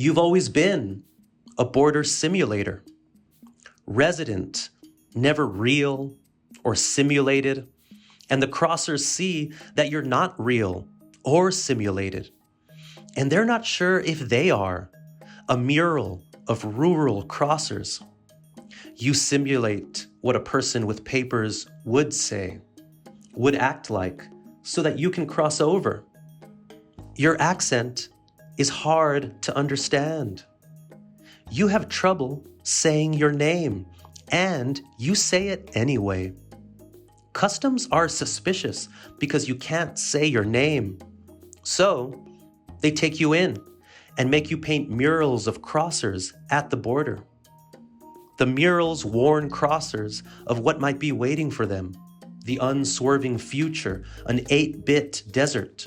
You've always been a border simulator, resident, never real or simulated, and the crossers see that you're not real or simulated, and they're not sure if they are a mural of rural crossers. You simulate what a person with papers would say, would act like, so that you can cross over. Your accent is hard to understand. You have trouble saying your name, and you say it anyway. Customs are suspicious because you can't say your name. So they take you in and make you paint murals of crossers at the border. The murals warn crossers of what might be waiting for them, the unswerving future, an 8-bit desert.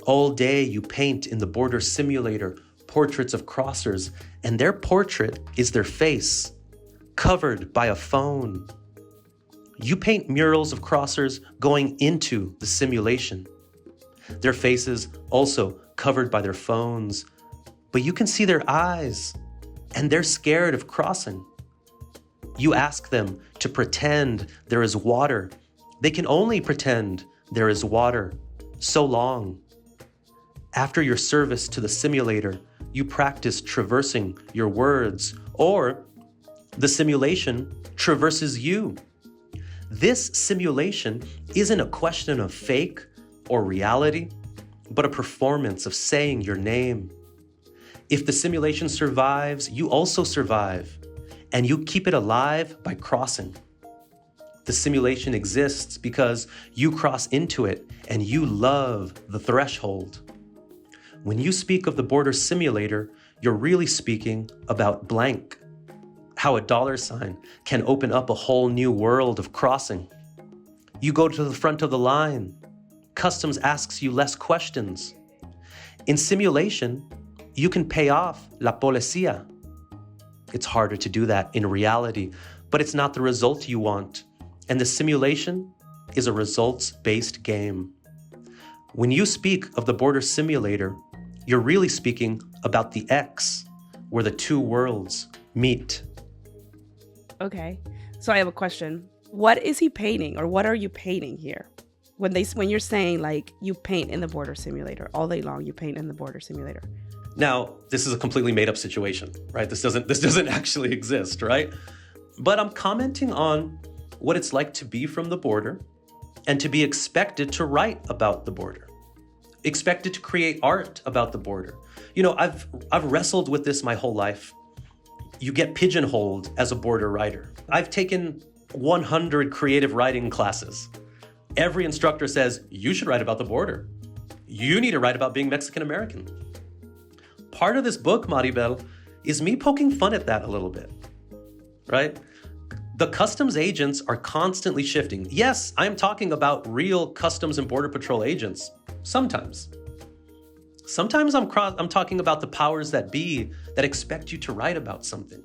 All day you paint in the border simulator portraits of crossers, and their portrait is their face, covered by a phone. You paint murals of crossers going into the simulation. Their faces also covered by their phones, but you can see their eyes, and they're scared of crossing. You ask them to pretend there is water. They can only pretend there is water so long. After your service to the simulator, you practice traversing your words, or the simulation traverses you. This simulation isn't a question of fake or reality, but a performance of saying your name. If the simulation survives, you also survive, and you keep it alive by crossing. The simulation exists because you cross into it and you love the threshold. When you speak of the border simulator, you're really speaking about blank, how a $sign can open up a whole new world of crossing. You go to the front of the line. Customs asks you less questions. In simulation, you can pay off la policía. It's harder to do that in reality, but it's not the result you want. And the simulation is a results-based game. When you speak of the border simulator, you're really speaking about the X, where the two worlds meet. Okay, so I have a question. What is he painting, or what are you painting here? When you're saying like you paint in the border simulator all day long, you paint in the border simulator. Now, this is a completely made up situation, right? This doesn't actually exist, right? But I'm commenting on what it's like to be from the border and to be expected to write about the border, expected to create art about the border. You know, I've wrestled with this my whole life. You get pigeonholed as a border writer. I've taken 100 creative writing classes. Every instructor says, you should write about the border. You need to write about being Mexican American. Part of this book, Maribel, is me poking fun at that a little bit, right? The customs agents are constantly shifting. Yes, I'm talking about real Customs and Border Patrol agents. Sometimes. Sometimes I'm talking about the powers that be that expect you to write about something.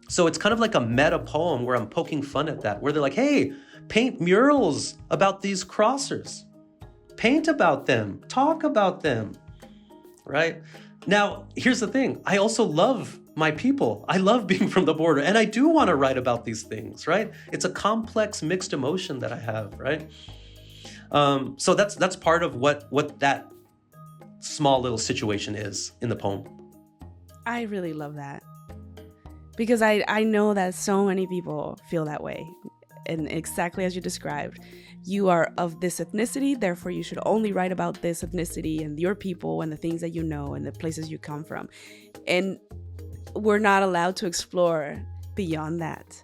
So it's kind of like a meta poem where I'm poking fun at that, where they're like, hey, paint murals about these crossers. Paint about them. Talk about them, right? Now, here's the thing. I also love my people. I love being from the border, and I do want to write about these things, right? It's a complex, mixed emotion that I have, right? So that's part of what that small little situation is in the poem. I really love that, because I know that so many people feel that way, and exactly as you described. You are of this ethnicity, therefore you should only write about this ethnicity and your people and the things that you know and the places you come from. And we're not allowed to explore beyond that.